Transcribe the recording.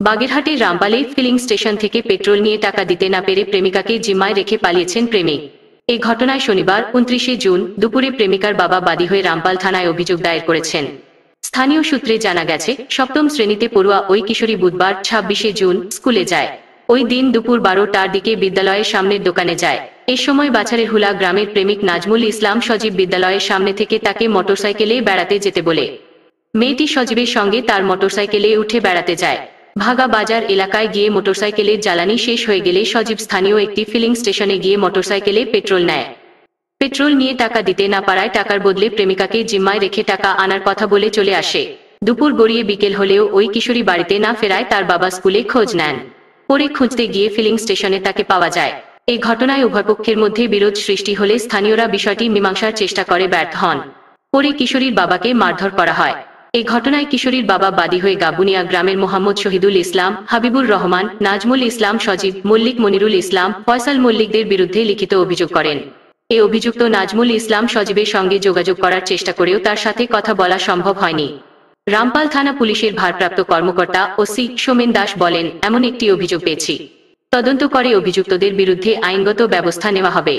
বাগেরহাটের রামপালে filling station থেকে petrol নিয়ে টাকা দিতে না পেরে প্রেমিকাকে জিম্মায় রেখে পালিয়েছেন প্রেমিক। এই ঘটনায় শনিবার 29 জুন দুপুরে প্রেমিকার বাবা বাদী হয়ে রামপাল থানায় অভিযোগ দায়ের করেছেন। স্থানীয় সূত্রে জানা গেছে, সপ্তম শ্রেণীতে পড়ুয়া ওই কিশোরী বুধবার 26 জুন স্কুলে যায়। ওই দিন দুপুর 12টার দিকে বিদ্যালয়ের সামনের দোকানে যায়। এ সময় বাছারের হুলা গ্রামের প্রেমিক নাজমুল ইসলাম সজীব বিদ্যালয়ের সামনে থেকে তাকে মোটরসাইকেলে বেড়াতে যেতে বলে। মেয়েটি সজীবের সঙ্গে তার মোটরসাইকেলে উঠে বেড়াতে যায়। ভাগা বাজার এলাকায় গিয়ে মোটরসাইকেলের জ্বালানি শেষ হয়ে গেলে সজীব স্থানীয় একটি ফিলিং স্টেশনে গিয়ে মোটরসাইকেলে পেট্রোল নেয়। পেট্রোল নিয়ে টাকা দিতে না পারায় টাকার বদলে প্রেমিকাকে জিম্মায় রেখে টাকা আনার কথা বলে চলে আসে। দুপুর গড়িয়ে বিকেল হলেও ওই কিশোরী বাড়িতে না ফেরায় তার বাবা স্কুলে খোঁজ নেন। পরে খুঁজতে গিয়ে ফিলিং স্টেশনে তাকে পাওয়া যায়। এই ঘটনায় উভয়পক্ষের মধ্যে বিরোধ সৃষ্টি হলে স্থানীয়রা বিষয়টি মীমাংসার চেষ্টা করে ব্যর্থ হন। পরে কিশোরীর বাবাকে মারধর করা হয়। এই ঘটনায় কিশোরীর বাবা বাদী হয়ে গাবুনিয়া গ্রামের মোহাম্মদ শহীদুল ইসলাম, হাবিবুর রহমান, নাজমুল ইসলাম সজীব, মল্লিক মনিরুল ইসলাম, ফয়সাল মল্লিকদের বিরুদ্ধে লিখিত অভিযোগ করেন। এ অভিযুক্ত নাজমুল ইসলাম সজীবের সঙ্গে যোগাযোগ করার চেষ্টা করেও তার সাথে কথা বলা সম্ভব হয়নি। রামপাল থানা পুলিশের ভারপ্রাপ্ত কর্মকর্তা ওসি সোমেন দাস বলেন, এমন একটি অভিযোগ পেয়েছি। তদন্ত করে অভিযুক্তদের বিরুদ্ধে আইনগত ব্যবস্থা নেওয়া হবে।